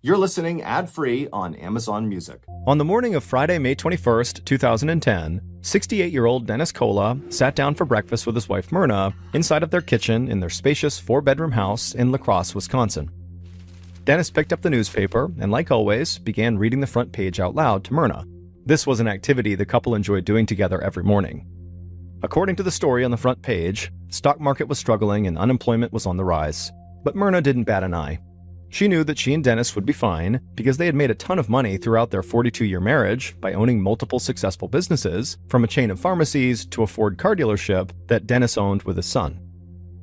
You're listening ad-free on Amazon Music. On the morning of Friday, May 21st, 2010, 68-year-old Dennis Kola sat down for breakfast with his wife Myrna inside of their kitchen in their spacious 4-bedroom house in La Crosse, Wisconsin. Dennis picked up the newspaper and, like always, began reading the front page out loud to Myrna. This was an activity the couple enjoyed doing together every morning. According to the story on the front page, the stock market was struggling and unemployment was on the rise. But Myrna didn't bat an eye. She knew that she and Dennis would be fine because they had made a ton of money throughout their 42-year marriage by owning multiple successful businesses, from a chain of pharmacies to a Ford car dealership that Dennis owned with his son.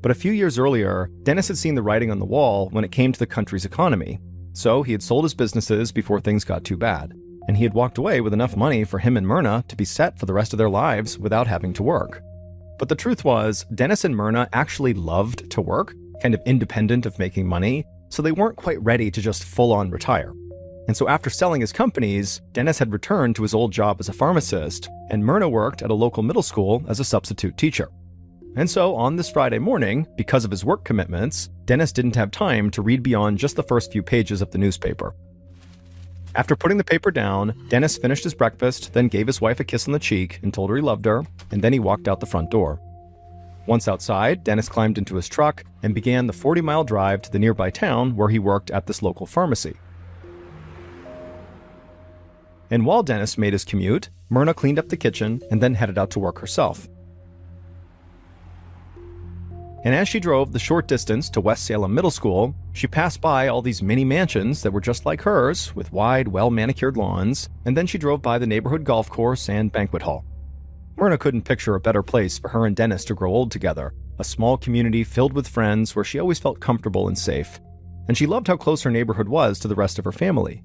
But a few years earlier, Dennis had seen the writing on the wall when it came to the country's economy. So he had sold his businesses before things got too bad, and he had walked away with enough money for him and Myrna to be set for the rest of their lives without having to work. But the truth was, Dennis and Myrna actually loved to work, kind of independent of making money, so they weren't quite ready to just full-on retire. And so after selling his companies, Dennis had returned to his old job as a pharmacist, and Myrna worked at a local middle school as a substitute teacher. And so on this Friday morning, because of his work commitments, Dennis didn't have time to read beyond just the first few pages of the newspaper. After putting the paper down, Dennis finished his breakfast, then gave his wife a kiss on the cheek and told her he loved her, and then he walked out the front door. Once outside, Dennis climbed into his truck and began the 40-mile drive to the nearby town where he worked at this local pharmacy. And while Dennis made his commute, Myrna cleaned up the kitchen and then headed out to work herself. And as she drove the short distance to West Salem Middle School, she passed by all these mini mansions that were just like hers, with wide, well-manicured lawns, and then she drove by the neighborhood golf course and banquet hall. Myrna couldn't picture a better place for her and Dennis to grow old together, a small community filled with friends where she always felt comfortable and safe. And she loved how close her neighborhood was to the rest of her family.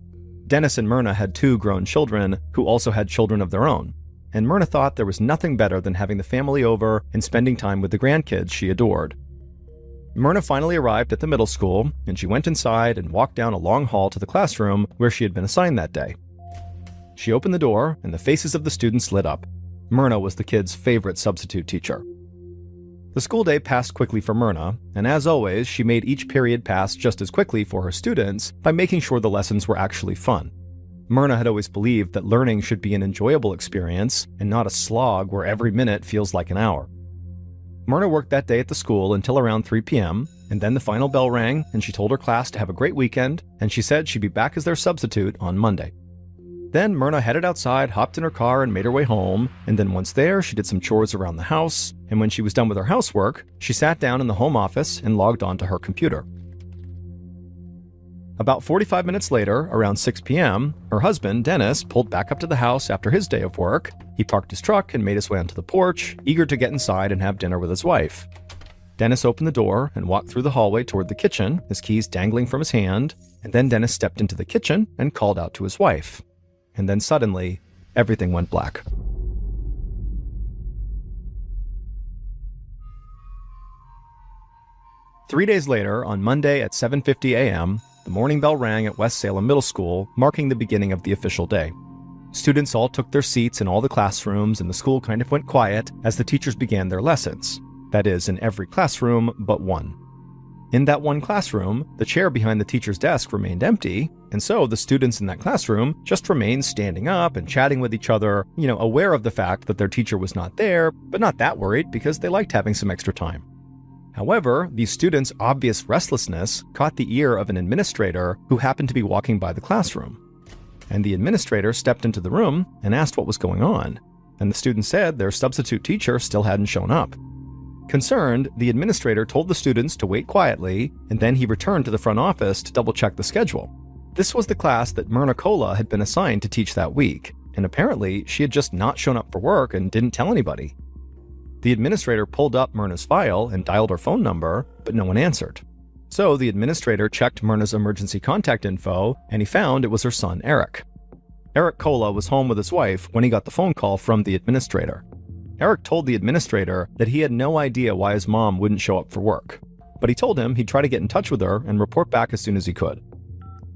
Dennis and Myrna had 2 grown children who also had children of their own, and Myrna thought there was nothing better than having the family over and spending time with the grandkids she adored. Myrna finally arrived at the middle school, and she went inside and walked down a long hall to the classroom where she had been assigned that day. She opened the door, and the faces of the students lit up. Myrna was the kids' favorite substitute teacher. The school day passed quickly for Myrna, and as always, she made each period pass just as quickly for her students by making sure the lessons were actually fun. Myrna had always believed that learning should be an enjoyable experience and not a slog where every minute feels like an hour. Myrna worked that day at the school until around 3 p.m., and then the final bell rang, and she told her class to have a great weekend, and she said she'd be back as their substitute on Monday. Then Myrna headed outside, hopped in her car, and made her way home, and then once there, she did some chores around the house, and when she was done with her housework, she sat down in the home office and logged onto her computer. About 45 minutes later, around 6 p.m., her husband, Dennis, pulled back up to the house after his day of work. He parked his truck and made his way onto the porch, eager to get inside and have dinner with his wife. Dennis opened the door and walked through the hallway toward the kitchen, his keys dangling from his hand, and then Dennis stepped into the kitchen and called out to his wife. And then suddenly, everything went black. Three days later, on Monday at 7:50 a.m., the morning bell rang at West Salem Middle School, marking the beginning of the official day. Students all took their seats in all the classrooms, and the school kind of went quiet as the teachers began their lessons. That is, in every classroom but one. In that one classroom, the chair behind the teacher's desk remained empty, and so the students in that classroom just remained standing up and chatting with each other, aware of the fact that their teacher was not there, but not that worried because they liked having some extra time. However, these students' obvious restlessness caught the ear of an administrator who happened to be walking by the classroom. And the administrator stepped into the room and asked what was going on, and the students said their substitute teacher still hadn't shown up. Concerned, the administrator told the students to wait quietly, and then he returned to the front office to double-check the schedule. This was the class that Myrna Kola had been assigned to teach that week, and apparently she had just not shown up for work and didn't tell anybody. The administrator pulled up Myrna's file and dialed her phone number, but no one answered. So the administrator checked Myrna's emergency contact info, and he found it was her son, Eric. Eric Kola was home with his wife when he got the phone call from the administrator. Eric told the administrator that he had no idea why his mom wouldn't show up for work, but he told him he'd try to get in touch with her and report back as soon as he could.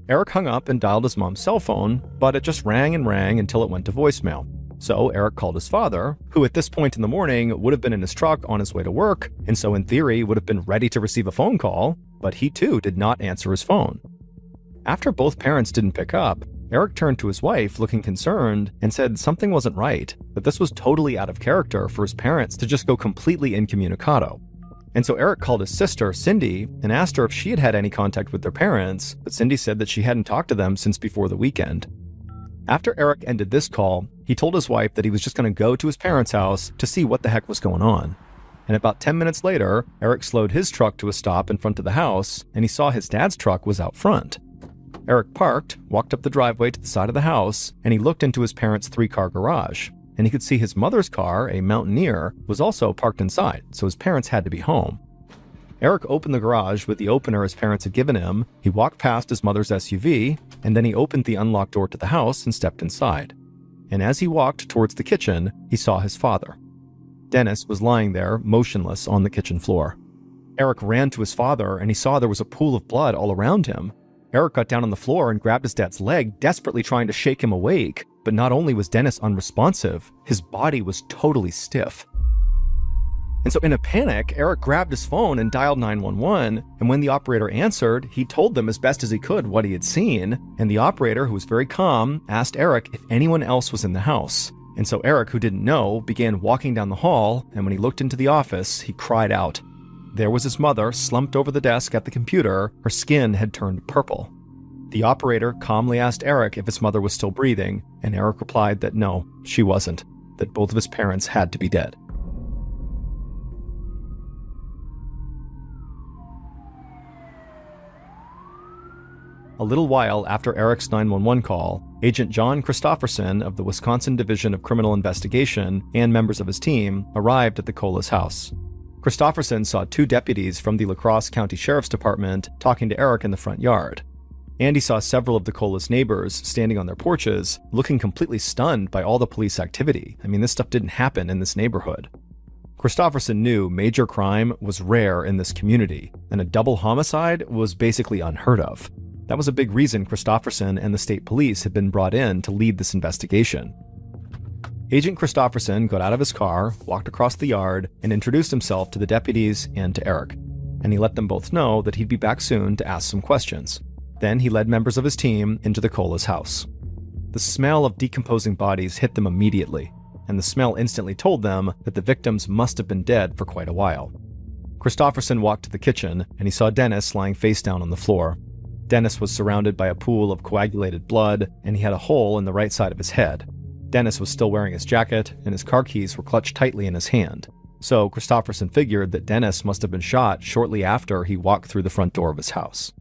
Eric hung up and dialed his mom's cell phone, but it just rang and rang until it went to voicemail. So Eric called his father, who at this point in the morning would have been in his truck on his way to work, and so in theory would have been ready to receive a phone call, but he too did not answer his phone. After both parents didn't pick up, Eric turned to his wife looking concerned and said something wasn't right, that this was totally out of character for his parents to just go completely incommunicado. And so Eric called his sister, Cindy, and asked her if she had had any contact with their parents, but Cindy said that she hadn't talked to them since before the weekend. After Eric ended this call, he told his wife that he was just going to go to his parents' house to see what the heck was going on. And about 10 minutes later, Eric slowed his truck to a stop in front of the house, and he saw his dad's truck was out front. Eric parked, walked up the driveway to the side of the house, and he looked into his parents' 3-car garage. And he could see his mother's car, a Mountaineer, was also parked inside, so his parents had to be home. Eric opened the garage with the opener his parents had given him, he walked past his mother's SUV, and then he opened the unlocked door to the house and stepped inside. And as he walked towards the kitchen, he saw his father. Dennis was lying there, motionless on the kitchen floor. Eric ran to his father, and he saw there was a pool of blood all around him. Eric got down on the floor and grabbed his dad's leg, desperately trying to shake him awake. But not only was Dennis unresponsive, his body was totally stiff. And so in a panic, Eric grabbed his phone and dialed 911, and when the operator answered, he told them as best as he could what he had seen, and the operator, who was very calm, asked Eric if anyone else was in the house. And so Eric, who didn't know, began walking down the hall, and when he looked into the office, he cried out. There was his mother, slumped over the desk at the computer. Her skin had turned purple. The operator calmly asked Eric if his mother was still breathing, and Eric replied that no, she wasn't, that both of his parents had to be dead. A little while after Eric's 911 call, Agent John Christopherson of the Wisconsin Division of Criminal Investigation and members of his team arrived at the Colas house. Christopherson saw 2 deputies from the La Crosse County Sheriff's Department talking to Eric in the front yard. And he saw several of the Colas neighbors standing on their porches, looking completely stunned by all the police activity. I mean, this stuff didn't happen in this neighborhood. Christopherson knew major crime was rare in this community, and a double homicide was basically unheard of. That was a big reason Christopherson and the state police had been brought in to lead this investigation. Agent Christopherson got out of his car, walked across the yard, and introduced himself to the deputies and to Eric. And he let them both know that he'd be back soon to ask some questions. Then he led members of his team into the Colas house. The smell of decomposing bodies hit them immediately, and the smell instantly told them that the victims must have been dead for quite a while. Christopherson walked to the kitchen, and he saw Dennis lying face down on the floor. Dennis was surrounded by a pool of coagulated blood, and he had a hole in the right side of his head. Dennis was still wearing his jacket, and his car keys were clutched tightly in his hand. So Christopherson figured that Dennis must have been shot shortly after he walked through the front door of his house.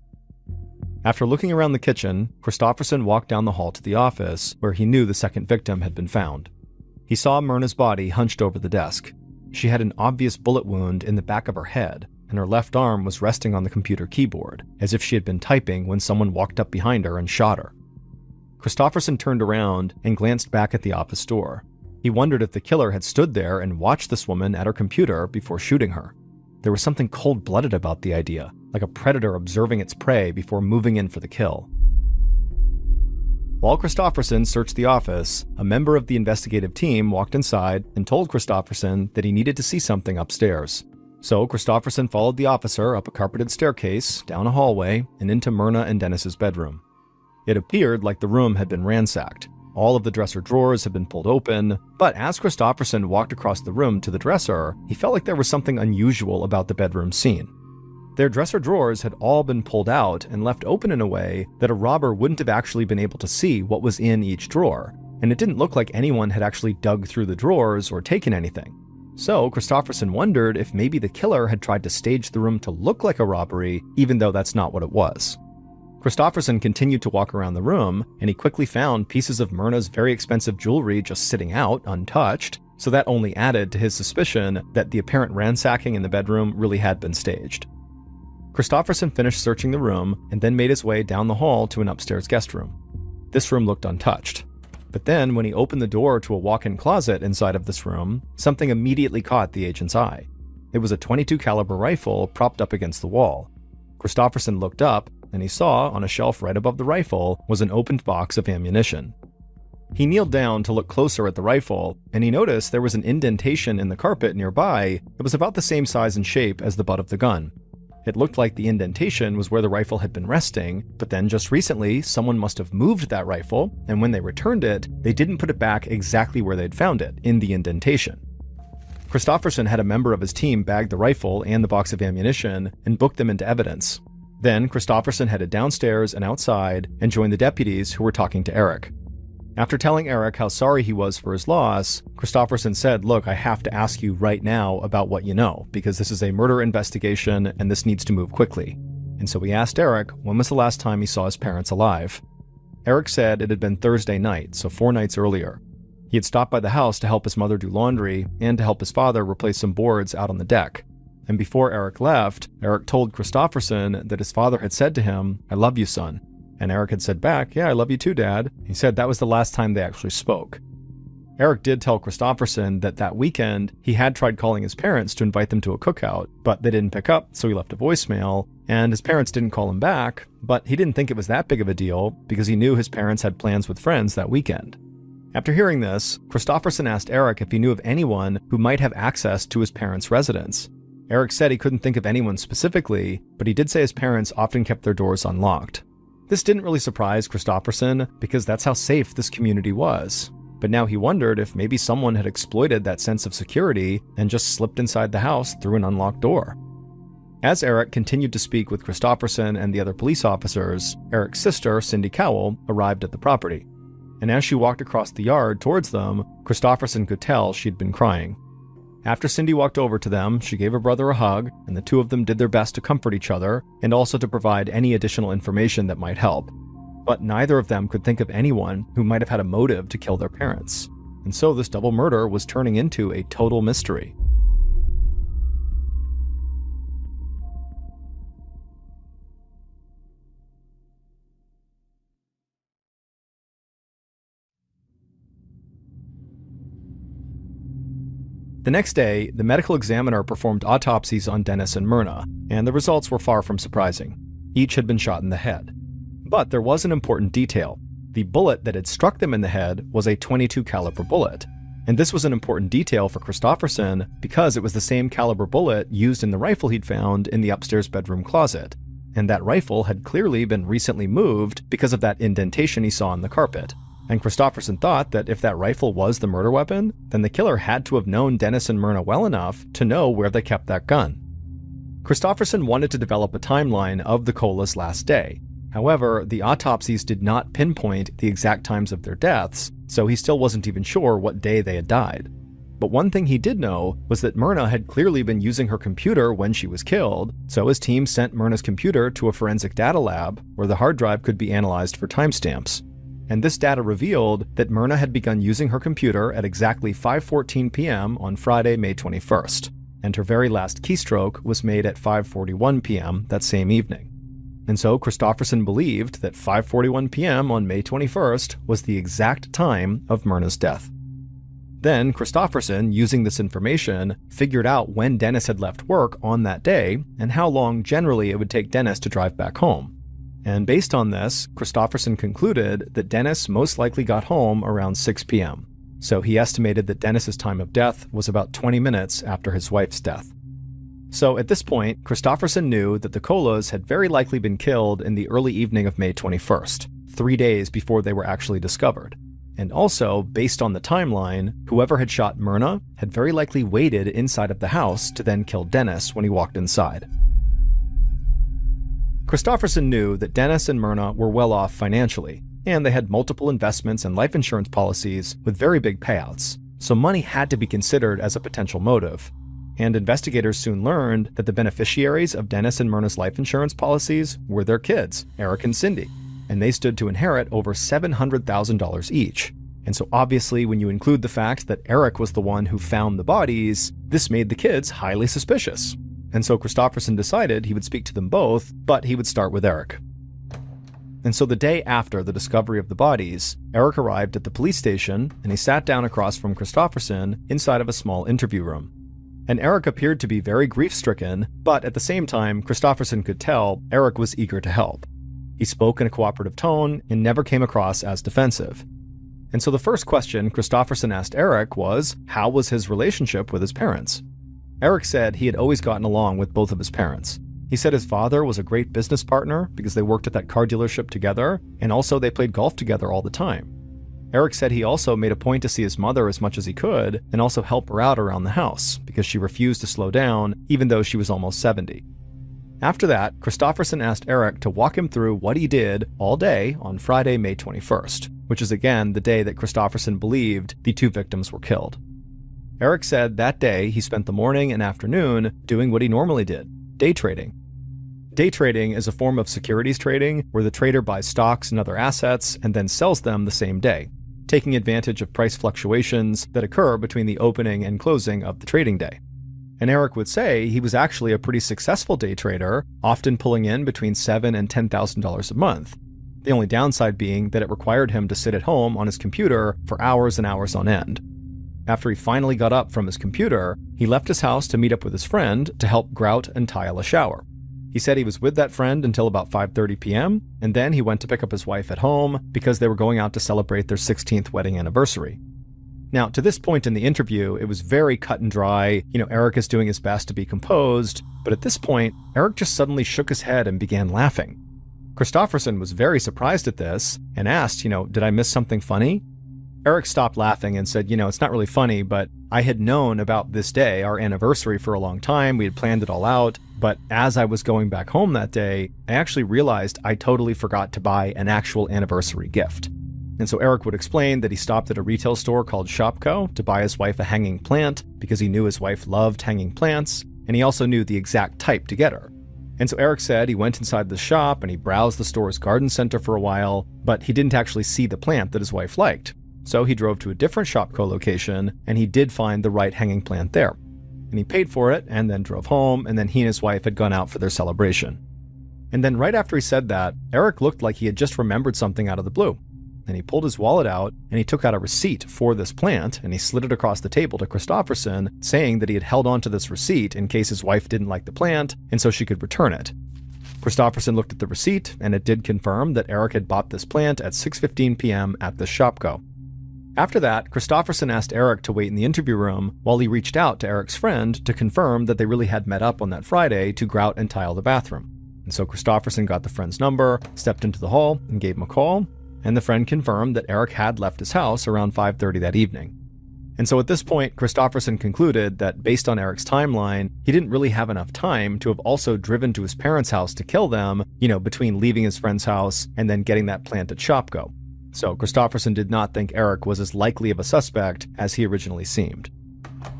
After looking around the kitchen, Christopherson walked down the hall to the office, where he knew the second victim had been found. He saw Myrna's body hunched over the desk. She had an obvious bullet wound in the back of her head, and her left arm was resting on the computer keyboard, as if she had been typing when someone walked up behind her and shot her. Christopherson turned around and glanced back at the office door. He wondered if the killer had stood there and watched this woman at her computer before shooting her. There was something cold-blooded about the idea, like a predator observing its prey before moving in for the kill. While Christopherson searched the office, a member of the investigative team walked inside and told Christopherson that he needed to see something upstairs. So Christopherson followed the officer up a carpeted staircase, down a hallway, and into Myrna and Dennis's bedroom. It appeared like the room had been ransacked. All of the dresser drawers had been pulled open, but as Christopherson walked across the room to the dresser, he felt like there was something unusual about the bedroom scene. Their dresser drawers had all been pulled out and left open in a way that a robber wouldn't have actually been able to see what was in each drawer, and it didn't look like anyone had actually dug through the drawers or taken anything. So Christopherson wondered if maybe the killer had tried to stage the room to look like a robbery, even though that's not what it was. Christopherson continued to walk around the room, and he quickly found pieces of Myrna's very expensive jewelry just sitting out, untouched, so that only added to his suspicion that the apparent ransacking in the bedroom really had been staged. Christopherson finished searching the room, and then made his way down the hall to an upstairs guest room. This room looked untouched. But then, when he opened the door to a walk-in closet inside of this room, something immediately caught the agent's eye. It was a .22 caliber rifle propped up against the wall. Christopherson looked up, and he saw, on a shelf right above the rifle, was an opened box of ammunition. He kneeled down to look closer at the rifle, and he noticed there was an indentation in the carpet nearby that was about the same size and shape as the butt of the gun. It looked like the indentation was where the rifle had been resting, but then just recently, someone must have moved that rifle, and when they returned it, they didn't put it back exactly where they'd found it, in the indentation. Christofferson had a member of his team bag the rifle and the box of ammunition and booked them into evidence. Then Christofferson headed downstairs and outside and joined the deputies who were talking to Eric. After telling Eric how sorry he was for his loss, Christofferson said, "Look, I have to ask you right now about what you know, because this is a murder investigation and this needs to move quickly." And so he asked Eric when was the last time he saw his parents alive. Eric said it had been Thursday night, so 4 nights earlier. He had stopped by the house to help his mother do laundry and to help his father replace some boards out on the deck. And before Eric left, Eric told Christofferson that his father had said to him, "I love you, son." And Eric had said back, "Yeah, I love you too, Dad." He said that was the last time they actually spoke. Eric did tell Christofferson that weekend he had tried calling his parents to invite them to a cookout, but they didn't pick up, so he left a voicemail, and his parents didn't call him back, but he didn't think it was that big of a deal because he knew his parents had plans with friends that weekend. After hearing this, Christofferson asked Eric if he knew of anyone who might have access to his parents' residence. Eric said he couldn't think of anyone specifically, but he did say his parents often kept their doors unlocked. This didn't really surprise Christofferson because that's how safe this community was. But now he wondered if maybe someone had exploited that sense of security and just slipped inside the house through an unlocked door. As Eric continued to speak with Christofferson and the other police officers, Eric's sister, Cindy Cowell, arrived at the property. And as she walked across the yard towards them, Christofferson could tell she'd been crying. After Cindy walked over to them, she gave her brother a hug, and the two of them did their best to comfort each other and also to provide any additional information that might help. But neither of them could think of anyone who might have had a motive to kill their parents. And so this double murder was turning into a total mystery. The next day, the medical examiner performed autopsies on Dennis and Myrna, and the results were far from surprising. Each had been shot in the head. But there was an important detail. The bullet that had struck them in the head was a .22 caliber bullet. And this was an important detail for Christofferson because it was the same caliber bullet used in the rifle he'd found in the upstairs bedroom closet. And that rifle had clearly been recently moved because of that indentation he saw in the carpet. And Christofferson thought that if that rifle was the murder weapon, then the killer had to have known Dennis and Myrna well enough to know where they kept that gun. Christofferson wanted to develop a timeline of the Cola's last day. However, the autopsies did not pinpoint the exact times of their deaths, so he still wasn't even sure what day they had died. But one thing he did know was that Myrna had clearly been using her computer when she was killed, so his team sent Myrna's computer to a forensic data lab where the hard drive could be analyzed for timestamps. And this data revealed that Myrna had begun using her computer at exactly 5:14 p.m. on Friday, May 21st, and her very last keystroke was made at 5:41 p.m. that same evening. And so Christofferson believed that 5:41 p.m. on May 21st was the exact time of Myrna's death. Then Christofferson, using this information, figured out when Dennis had left work on that day and how long generally it would take Dennis to drive back home. And based on this, Christofferson concluded that Dennis most likely got home around 6 p.m. So he estimated that Dennis's time of death was about 20 minutes after his wife's death. So at this point, Christofferson knew that the Colas had very likely been killed in the early evening of May 21st, 3 days before they were actually discovered. And also, based on the timeline, whoever had shot Myrna had very likely waited inside of the house to then kill Dennis when he walked inside. Christofferson knew that Dennis and Myrna were well off financially, and they had multiple investments and life insurance policies with very big payouts, so money had to be considered as a potential motive. And investigators soon learned that the beneficiaries of Dennis and Myrna's life insurance policies were their kids, Eric and Cindy, and they stood to inherit over $700,000 each. And so obviously when you include the fact that Eric was the one who found the bodies, this made the kids highly suspicious. And so Christofferson decided he would speak to them both, but he would start with Eric. And so the day after the discovery of the bodies, Eric arrived at the police station and he sat down across from Christofferson inside of a small interview room. And Eric appeared to be very grief-stricken, but at the same time, Christofferson could tell Eric was eager to help. He spoke in a cooperative tone and never came across as defensive. And so the first question Christofferson asked Eric was, how was his relationship with his parents? Eric said he had always gotten along with both of his parents. He said his father was a great business partner because they worked at that car dealership together, and also they played golf together all the time. Eric said he also made a point to see his mother as much as he could and also help her out around the house because she refused to slow down even though she was almost 70. After that, Kristofferson asked Eric to walk him through what he did all day on Friday, May 21st, which is again the day that Kristofferson believed the two victims were killed. Eric said that day he spent the morning and afternoon doing what he normally did, day trading. Day trading is a form of securities trading where the trader buys stocks and other assets and then sells them the same day, taking advantage of price fluctuations that occur between the opening and closing of the trading day. And Eric would say he was actually a pretty successful day trader, often pulling in between $7,000 and $10,000 a month. The only downside being that it required him to sit at home on his computer for hours and hours on end. After he finally got up from his computer, he left his house to meet up with his friend to help grout and tile a shower. He said he was with that friend until about 5:30 p.m., and then he went to pick up his wife at home because they were going out to celebrate their 16th wedding anniversary. Now, to this point in the interview, it was very cut and dry. Eric is doing his best to be composed, but at this point, Eric just suddenly shook his head and began laughing. Kristofferson was very surprised at this and asked, did I miss something funny? Eric stopped laughing and said, it's not really funny, but I had known about this day, our anniversary, for a long time. We had planned it all out. But as I was going back home that day, I actually realized I totally forgot to buy an actual anniversary gift. And so Eric would explain that he stopped at a retail store called Shopko to buy his wife a hanging plant because he knew his wife loved hanging plants, and he also knew the exact type to get her. And so Eric said he went inside the shop and he browsed the store's garden center for a while, but he didn't actually see the plant that his wife liked. So he drove to a different Shopko location, and he did find the right hanging plant there. And he paid for it and then drove home, and then he and his wife had gone out for their celebration. And then right after he said that, Eric looked like he had just remembered something out of the blue. And he pulled his wallet out and he took out a receipt for this plant and he slid it across the table to Kristofferson, saying that he had held on to this receipt in case his wife didn't like the plant and so she could return it. Kristofferson looked at the receipt and it did confirm that Eric had bought this plant at 6:15 p.m. at the Shopko. After that, Kristofferson asked Eric to wait in the interview room while he reached out to Eric's friend to confirm that they really had met up on that Friday to grout and tile the bathroom. And so Kristofferson got the friend's number, stepped into the hall, and gave him a call, and the friend confirmed that Eric had left his house around 5:30 that evening. And so at this point, Kristofferson concluded that based on Eric's timeline, he didn't really have enough time to have also driven to his parents' house to kill them, between leaving his friend's house and then getting that plant at Shopko. So Kristofferson did not think Eric was as likely of a suspect as he originally seemed.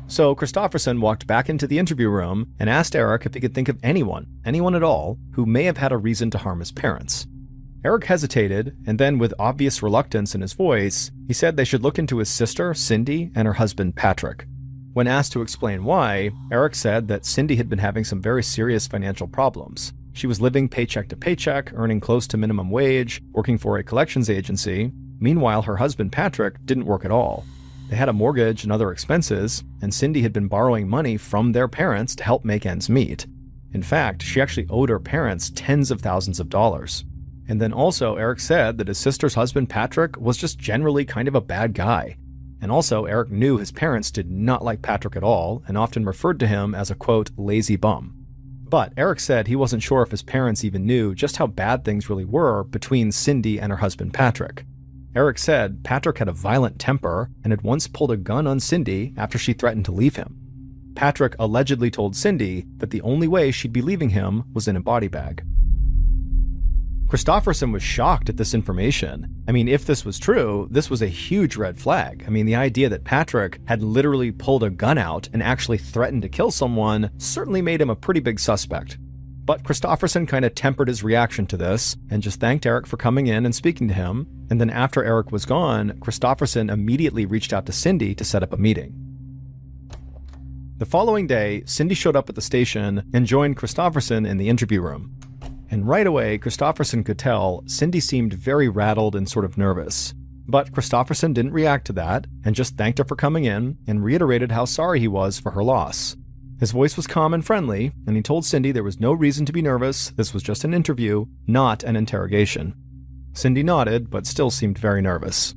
So Kristofferson walked back into the interview room and asked Eric if he could think of anyone at all, who may have had a reason to harm his parents. Eric hesitated, and then with obvious reluctance in his voice, he said they should look into his sister, Cindy, and her husband, Patrick. When asked to explain why, Eric said that Cindy had been having some very serious financial problems. She was living paycheck to paycheck, earning close to minimum wage, working for a collections agency. Meanwhile, her husband, Patrick, didn't work at all. They had a mortgage and other expenses, and Cindy had been borrowing money from their parents to help make ends meet. In fact, she actually owed her parents tens of thousands of dollars. And then also, Eric said that his sister's husband, Patrick, was just generally kind of a bad guy. And also, Eric knew his parents did not like Patrick at all and often referred to him as a, quote, lazy bum. But Eric said he wasn't sure if his parents even knew just how bad things really were between Cindy and her husband, Patrick. Eric said Patrick had a violent temper and had once pulled a gun on Cindy after she threatened to leave him. Patrick allegedly told Cindy that the only way she'd be leaving him was in a body bag. Kristofferson was shocked at this information. If this was true, this was a huge red flag. The idea that Patrick had literally pulled a gun out and actually threatened to kill someone certainly made him a pretty big suspect. But Kristofferson kind of tempered his reaction to this and just thanked Eric for coming in and speaking to him. And then after Eric was gone, Kristofferson immediately reached out to Cindy to set up a meeting. The following day, Cindy showed up at the station and joined Kristofferson in the interview room. And right away, Kristofferson could tell Cindy seemed very rattled and sort of nervous. But Kristofferson didn't react to that and just thanked her for coming in and reiterated how sorry he was for her loss. His voice was calm and friendly, and he told Cindy there was no reason to be nervous. This was just an interview, not an interrogation. Cindy nodded, but still seemed very nervous.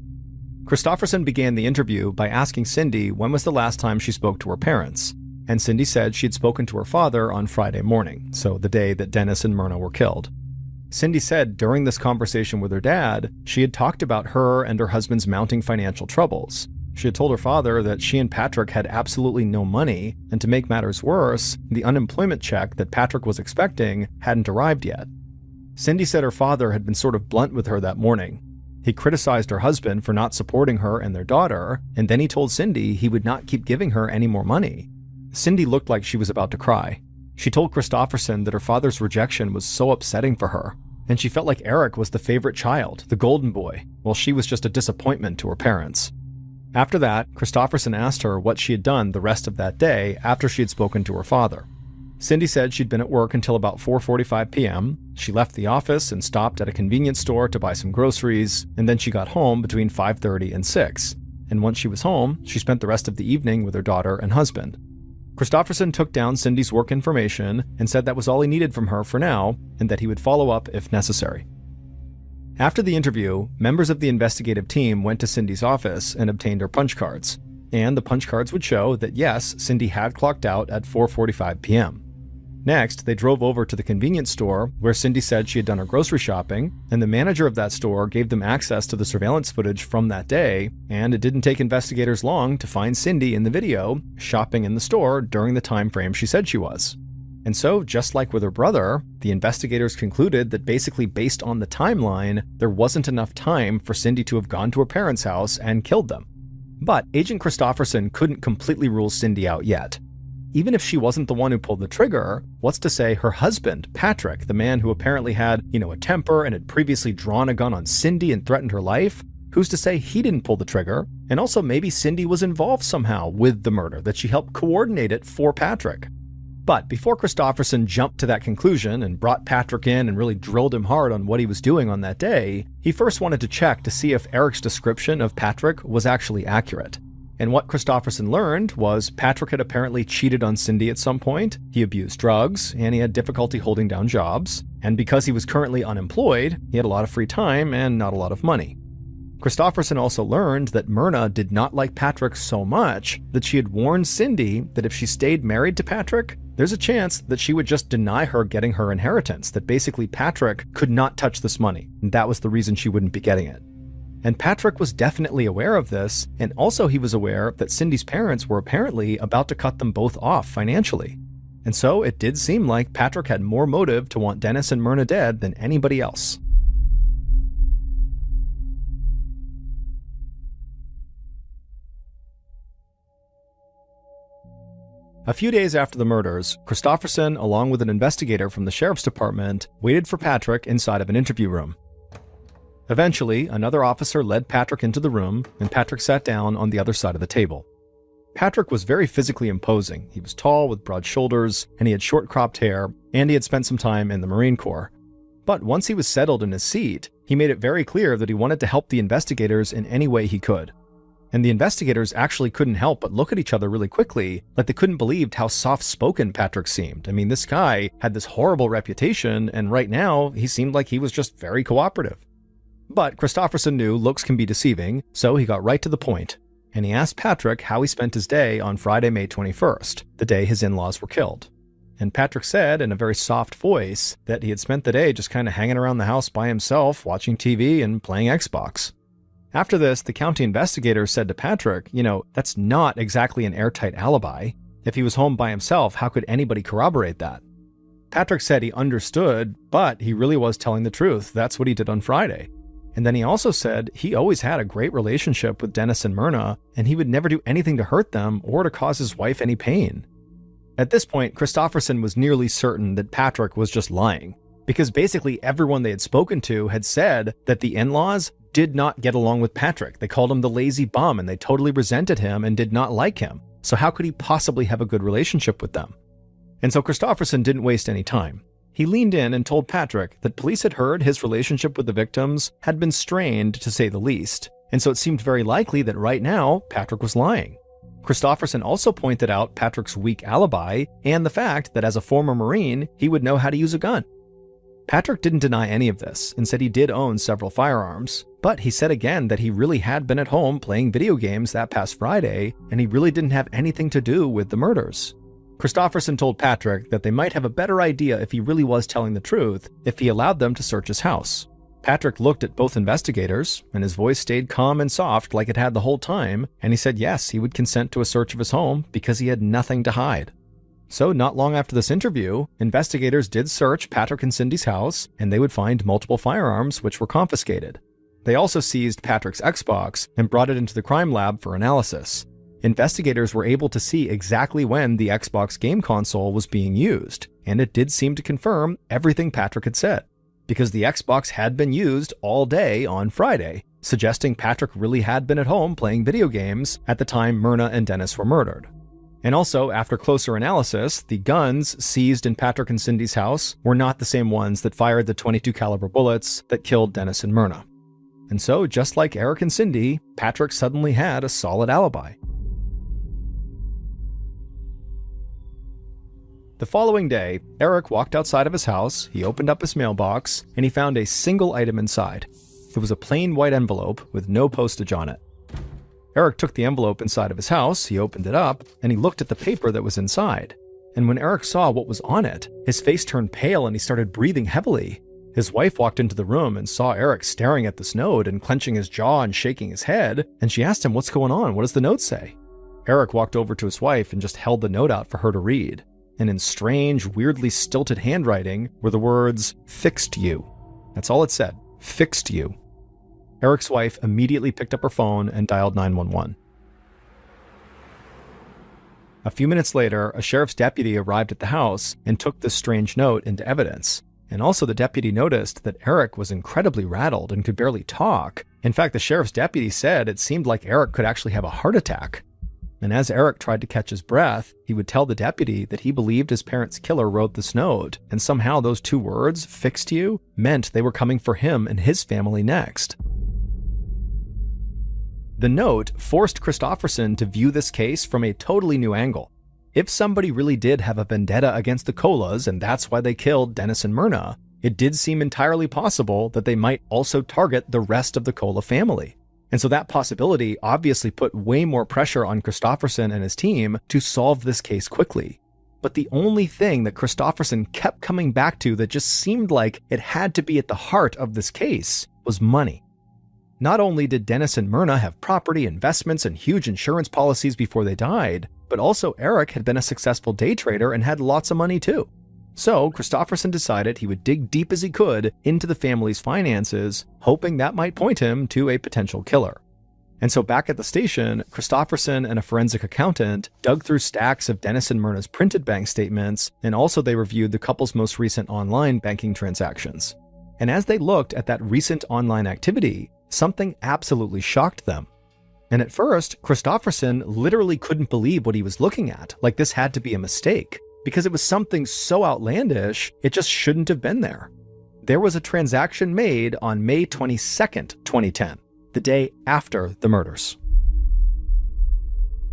Kristofferson began the interview by asking Cindy when was the last time she spoke to her parents. and Cindy said she'd spoken to her father on Friday morning, so the day that Dennis and Myrna were killed. Cindy said during this conversation with her dad, she had talked about her and her husband's mounting financial troubles. She had told her father that she and Patrick had absolutely no money, and to make matters worse, the unemployment check that Patrick was expecting hadn't arrived yet. Cindy said her father had been sort of blunt with her that morning. He criticized her husband for not supporting her and their daughter, and then he told Cindy he would not keep giving her any more money. Cindy looked like she was about to cry. She told Christofferson that her father's rejection was so upsetting for her, and she felt like Eric was the favorite child, the golden boy, while she was just a disappointment to her parents. After that, Christofferson asked her what she had done the rest of that day after she had spoken to her father. Cindy said she'd been at work until about 4:45 p.m. She left the office and stopped at a convenience store to buy some groceries, and then she got home between 5:30 and 6. And once she was home, she spent the rest of the evening with her daughter and husband. Christofferson took down Cindy's work information and said that was all he needed from her for now, and that he would follow up if necessary. After the interview, members of the investigative team went to Cindy's office and obtained her punch cards. And the punch cards would show that yes, Cindy had clocked out at 4:45 p.m. Next, they drove over to the convenience store where Cindy said she had done her grocery shopping, and the manager of that store gave them access to the surveillance footage from that day, and it didn't take investigators long to find Cindy in the video, shopping in the store during the time frame she said she was. And so, just like with her brother, the investigators concluded that basically based on the timeline, there wasn't enough time for Cindy to have gone to her parents' house and killed them. But Agent Christofferson couldn't completely rule Cindy out yet. Even if she wasn't the one who pulled the trigger, what's to say her husband, Patrick, the man who apparently had, a temper and had previously drawn a gun on Cindy and threatened her life, who's to say he didn't pull the trigger? And also maybe Cindy was involved somehow with the murder, that she helped coordinate it for Patrick. But before Christofferson jumped to that conclusion and brought Patrick in and really drilled him hard on what he was doing on that day, he first wanted to check to see if Eric's description of Patrick was actually accurate. And what Christofferson learned was Patrick had apparently cheated on Cindy at some point, he abused drugs, and he had difficulty holding down jobs. And because he was currently unemployed, he had a lot of free time and not a lot of money. Christofferson also learned that Myrna did not like Patrick so much that she had warned Cindy that if she stayed married to Patrick, there's a chance that she would just deny her getting her inheritance, that basically Patrick could not touch this money, and that was the reason she wouldn't be getting it. And Patrick was definitely aware of this, and also he was aware that Cindy's parents were apparently about to cut them both off financially. And so it did seem like Patrick had more motive to want Dennis and Myrna dead than anybody else. A few days after the murders, Christofferson, along with an investigator from the sheriff's department, waited for Patrick inside of an interview room. Eventually, another officer led Patrick into the room, and Patrick sat down on the other side of the table. Patrick was very physically imposing. He was tall with broad shoulders, and he had short cropped hair, and he had spent some time in the Marine Corps. But once he was settled in his seat, he made it very clear that he wanted to help the investigators in any way he could. And the investigators actually couldn't help but look at each other really quickly, like they couldn't believe how soft-spoken Patrick seemed. I mean, this guy had this horrible reputation, and right now, he seemed like he was just very cooperative. But Christofferson knew looks can be deceiving, so he got right to the point, and he asked Patrick how he spent his day on Friday, May 21st, the day his in-laws were killed. And Patrick said in a very soft voice that he had spent the day just kind of hanging around the house by himself, watching TV and playing Xbox. After this, the county investigator said to Patrick, that's not exactly an airtight alibi. If he was home by himself, how could anybody corroborate that? Patrick said he understood, but he really was telling the truth. That's what he did on Friday. And then he also said he always had a great relationship with Dennis and Myrna, and he would never do anything to hurt them or to cause his wife any pain. At this point, Christofferson was nearly certain that Patrick was just lying, because basically everyone they had spoken to had said that the in-laws did not get along with Patrick. They called him the lazy bum, and they totally resented him and did not like him. So how could he possibly have a good relationship with them? And so Christofferson didn't waste any time. He leaned in and told Patrick that police had heard his relationship with the victims had been strained, to say the least, and so it seemed very likely that right now, Patrick was lying. Christofferson also pointed out Patrick's weak alibi and the fact that as a former Marine, he would know how to use a gun. Patrick didn't deny any of this and said he did own several firearms, but he said again that he really had been at home playing video games that past Friday, and he really didn't have anything to do with the murders. Christofferson told Patrick that they might have a better idea if he really was telling the truth if he allowed them to search his house. Patrick looked at both investigators, and his voice stayed calm and soft like it had the whole time, and he said yes, he would consent to a search of his home because he had nothing to hide. So not long after this interview, investigators did search Patrick and Cindy's house, and they would find multiple firearms which were confiscated. They also seized Patrick's Xbox and brought it into the crime lab for analysis. Investigators were able to see exactly when the Xbox game console was being used, and it did seem to confirm everything Patrick had said, because the Xbox had been used all day on Friday, suggesting Patrick really had been at home playing video games at the time Myrna and Dennis were murdered. And also, after closer analysis, the guns seized in Patrick and Cindy's house were not the same ones that fired the .22 caliber bullets that killed Dennis and Myrna. And so, just like Eric and Cindy, Patrick suddenly had a solid alibi. The following day, Eric walked outside of his house, he opened up his mailbox, and he found a single item inside. It was a plain white envelope with no postage on it. Eric took the envelope inside of his house, he opened it up, and he looked at the paper that was inside. And when Eric saw what was on it, his face turned pale and he started breathing heavily. His wife walked into the room and saw Eric staring at this note and clenching his jaw and shaking his head, and she asked him, "What's going on? What does the note say?" Eric walked over to his wife and just held the note out for her to read. And in strange, weirdly stilted handwriting were the words, "Fixed you." That's all it said, "Fixed you." Eric's wife immediately picked up her phone and dialed 911. A few minutes later, a sheriff's deputy arrived at the house and took this strange note into evidence. And also the deputy noticed that Eric was incredibly rattled and could barely talk. In fact, the sheriff's deputy said it seemed like Eric could actually have a heart attack. And as Eric tried to catch his breath, he would tell the deputy that he believed his parents' killer wrote this note, and somehow those two words, "fixed you," meant they were coming for him and his family next. The note forced Christofferson to view this case from a totally new angle. If somebody really did have a vendetta against the Colas, and that's why they killed Dennis and Myrna, it did seem entirely possible that they might also target the rest of the Cola family. And so that possibility obviously put way more pressure on Christofferson and his team to solve this case quickly. But the only thing that Christofferson kept coming back to that just seemed like it had to be at the heart of this case was money. Not only did Dennis and Myrna have property, investments, and huge insurance policies before they died, but also Eric had been a successful day trader and had lots of money too. So Christofferson decided he would dig deep as he could into the family's finances, hoping that might point him to a potential killer. And so back at the station, Christofferson and a forensic accountant dug through stacks of Dennis and Myrna's printed bank statements, and also they reviewed the couple's most recent online banking transactions. And as they looked at that recent online activity, something absolutely shocked them. And at first, Christofferson literally couldn't believe what he was looking at, like this had to be a mistake, because it was something so outlandish, it just shouldn't have been there. There was a transaction made on May 22nd, 2010, the day after the murders.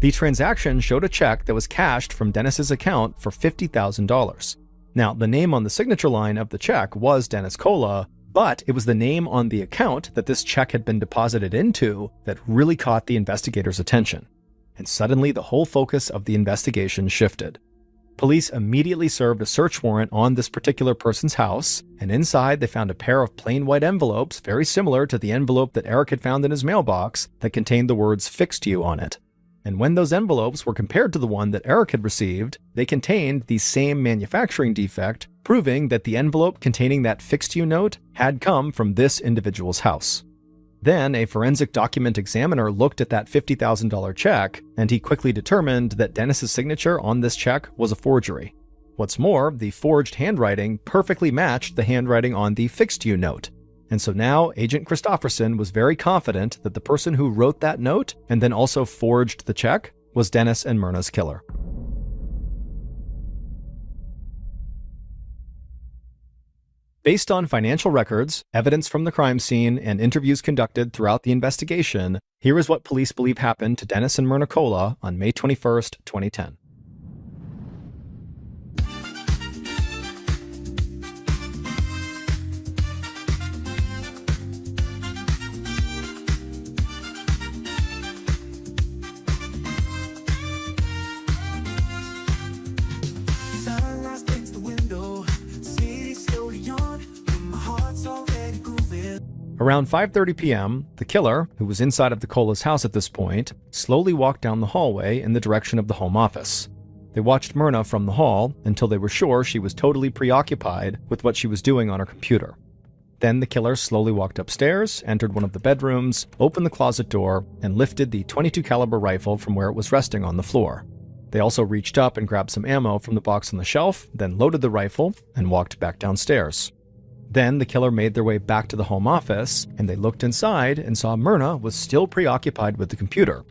The transaction showed a check that was cashed from Dennis's account for $50,000. Now, the name on the signature line of the check was Dennis Cola, but it was the name on the account that this check had been deposited into that really caught the investigators' attention. And suddenly, the whole focus of the investigation shifted. Police immediately served a search warrant on this particular person's house, and inside they found a pair of plain white envelopes very similar to the envelope that Eric had found in his mailbox that contained the words "fixed you" on it. And when those envelopes were compared to the one that Eric had received, they contained the same manufacturing defect, proving that the envelope containing that "fixed you" note had come from this individual's house. Then a forensic document examiner looked at that $50,000 check, and he quickly determined that Dennis's signature on this check was a forgery. What's more, the forged handwriting perfectly matched the handwriting on the "fixed you" note. And so now Agent Christofferson was very confident that the person who wrote that note and then also forged the check was Dennis and Myrna's killer. Based on financial records, evidence from the crime scene, and interviews conducted throughout the investigation, here is what police believe happened to Dennis and Myrna Cola on May 21st, 2010. Around 5:30 p.m., the killer, who was inside of the Cola's house at this point, slowly walked down the hallway in the direction of the home office. They watched Myrna from the hall until they were sure she was totally preoccupied with what she was doing on her computer. Then the killer slowly walked upstairs, entered one of the bedrooms, opened the closet door, and lifted the .22 caliber rifle from where it was resting on the floor. They also reached up and grabbed some ammo from the box on the shelf, then loaded the rifle and walked back downstairs. Then the killer made their way back to the home office, and they looked inside and saw Myrna was still preoccupied with the computer.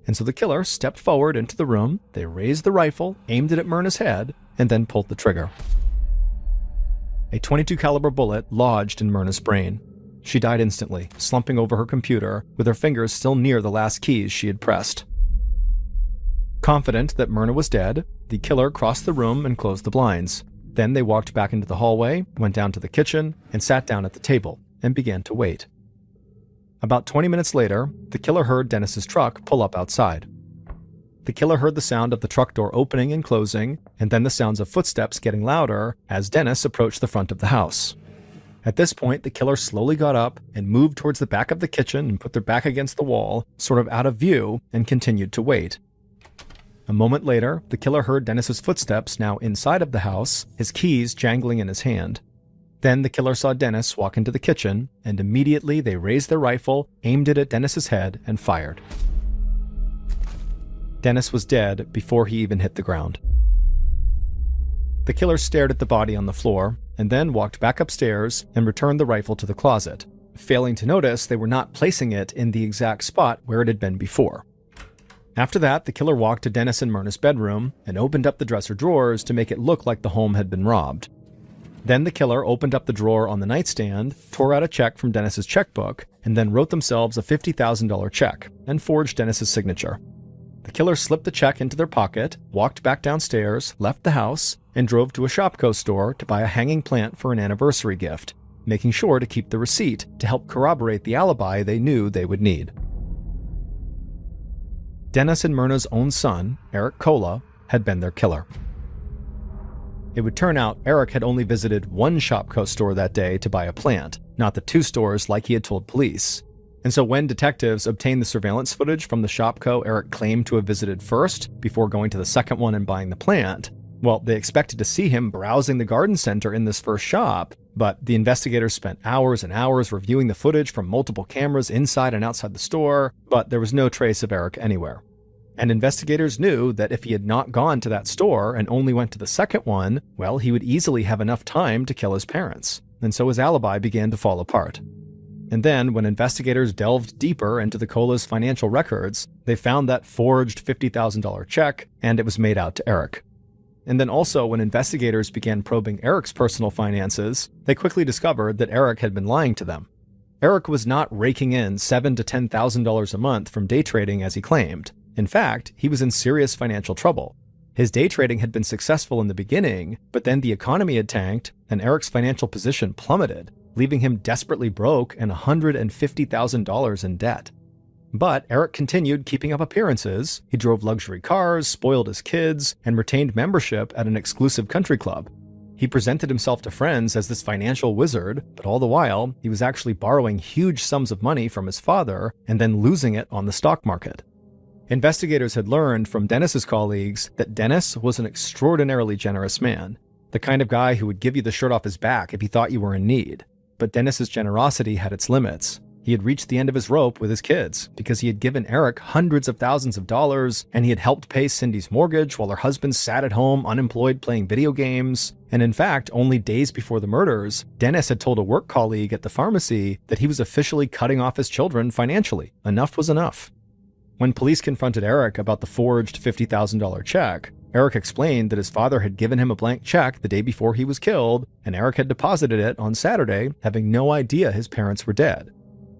And so the killer stepped forward into the room, they raised the rifle, aimed it at Myrna's head, and then pulled the trigger. A .22 caliber bullet lodged in Myrna's brain. She died instantly, slumping over her computer, with her fingers still near the last keys she had pressed. Confident that Myrna was dead, the killer crossed the room and closed the blinds. Then they walked back into the hallway, went down to the kitchen, and sat down at the table, and began to wait. About 20 minutes later, the killer heard Dennis's truck pull up outside. The killer heard the sound of the truck door opening and closing, and then the sounds of footsteps getting louder as Dennis approached the front of the house. At this point, the killer slowly got up and moved towards the back of the kitchen and put their back against the wall, sort of out of view, and continued to wait. A moment later, the killer heard Dennis's footsteps now inside of the house, his keys jangling in his hand. Then the killer saw Dennis walk into the kitchen, and immediately they raised their rifle, aimed it at Dennis's head, and fired. Dennis was dead before he even hit the ground. The killer stared at the body on the floor, and then walked back upstairs and returned the rifle to the closet, failing to notice they were not placing it in the exact spot where it had been before. After that, the killer walked to Dennis and Myrna's bedroom and opened up the dresser drawers to make it look like the home had been robbed. Then the killer opened up the drawer on the nightstand, tore out a check from Dennis's checkbook, and then wrote themselves a $50,000 check and forged Dennis's signature. The killer slipped the check into their pocket, walked back downstairs, left the house, and drove to a Shopko store to buy a hanging plant for an anniversary gift, making sure to keep the receipt to help corroborate the alibi they knew they would need. Dennis and Myrna's own son, Eric Kola, had been their killer. It would turn out Eric had only visited one Shopko store that day to buy a plant, not the two stores like he had told police. And so when detectives obtained the surveillance footage from the Shopko Eric claimed to have visited first, before going to the second one and buying the plant, well, they expected to see him browsing the garden center in this first shop, but the investigators spent hours and hours reviewing the footage from multiple cameras inside and outside the store, but there was no trace of Eric anywhere. And investigators knew that if he had not gone to that store and only went to the second one, well, he would easily have enough time to kill his parents, and so his alibi began to fall apart. And then, when investigators delved deeper into the Cola's financial records, they found that forged $50,000 check, and it was made out to Eric. And then also, when investigators began probing Eric's personal finances, they quickly discovered that Eric had been lying to them. Eric was not raking in $7,000 to $10,000 a month from day trading as he claimed. In fact, he was in serious financial trouble. His day trading had been successful in the beginning, but then the economy had tanked, and Eric's financial position plummeted, leaving him desperately broke and $150,000 in debt. But Eric continued keeping up appearances. He drove luxury cars, spoiled his kids, and retained membership at an exclusive country club. He presented himself to friends as this financial wizard, but all the while, he was actually borrowing huge sums of money from his father and then losing it on the stock market. Investigators had learned from Dennis's colleagues that Dennis was an extraordinarily generous man, the kind of guy who would give you the shirt off his back if he thought you were in need. But Dennis's generosity had its limits. He had reached the end of his rope with his kids because he had given Eric hundreds of thousands of dollars, and he had helped pay Cindy's mortgage while her husband sat at home unemployed playing video games. And in fact, only days before the murders, Dennis had told a work colleague at the pharmacy that he was officially cutting off his children financially. Enough was enough. When police confronted Eric about the forged $50,000 check, Eric explained that his father had given him a blank check the day before he was killed, and Eric had deposited it on Saturday, having no idea his parents were dead.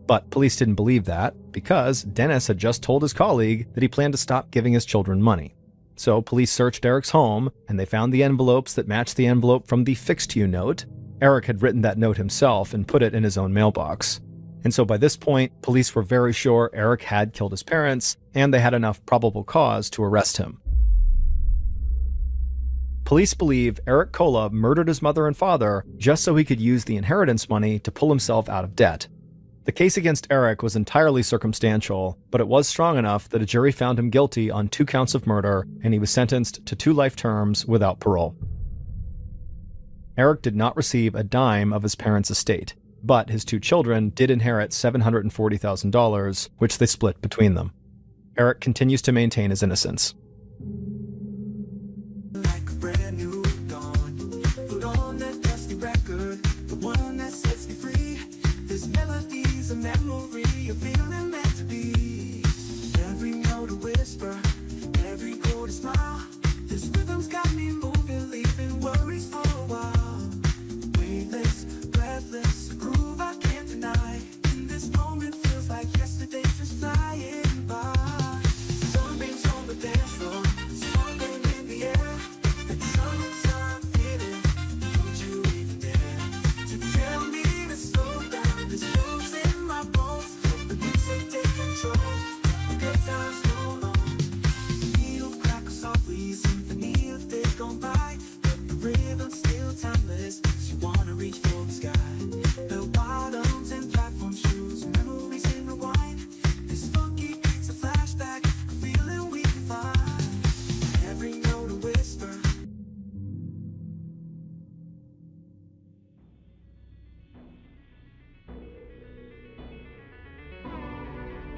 But police didn't believe that, because Dennis had just told his colleague that he planned to stop giving his children money. So police searched Eric's home, and they found the envelopes that matched the envelope from the Fixed You note. Eric had written that note himself and put it in his own mailbox. And so by this point, police were very sure Eric had killed his parents, and they had enough probable cause to arrest him. Police believe Eric Kola murdered his mother and father just so he could use the inheritance money to pull himself out of debt. The case against Eric was entirely circumstantial, but it was strong enough that a jury found him guilty on 2 counts of murder, and he was sentenced to 2 life terms without parole. Eric did not receive a dime of his parents' estate, but his 2 children did inherit $740,000, which they split between them. Eric continues to maintain his innocence. Like a brand new dawn, put on that dusty record, the one that sets me free. This melody's a memory, a feeling meant to be. Every note a whisper, every chord a smile. This rhythm's got me moving, leaving worries for a while. Weightless, breathless, a groove I can't deny. In this moment feels like yesterday just flying by. Sunbeams on the dance floor, sparkling in the air. And summertime feeling, would you even dare to tell me to slow down? This moves in my bones, let the music take control. The good times roll on. The needle crackles softly, symphony of days gone by, but the rhythm's still timeless. You wanna reach for the sky. Bell bottoms and platform shoes, memories in rewind. This funky beat's a flashback, a feeling we can find. Every note a whisper.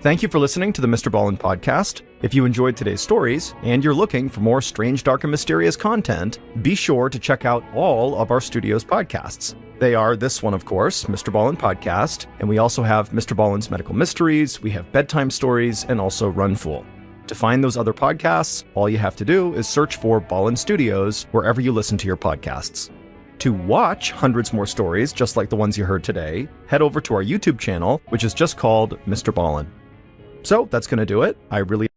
Thank you for listening to the MrBallen podcast. If you enjoyed today's stories, and you're looking for more strange, dark, and mysterious content, be sure to check out all of our studio's podcasts. They are this one, of course, MrBallen Podcast, and we also have MrBallen's Medical Mysteries, we have Bedtime Stories, and also Run Fool. To find those other podcasts, all you have to do is search for Ballen Studios wherever you listen to your podcasts. To watch hundreds more stories just like the ones you heard today, head over to our YouTube channel, which is just called MrBallen. So that's going to do it. I really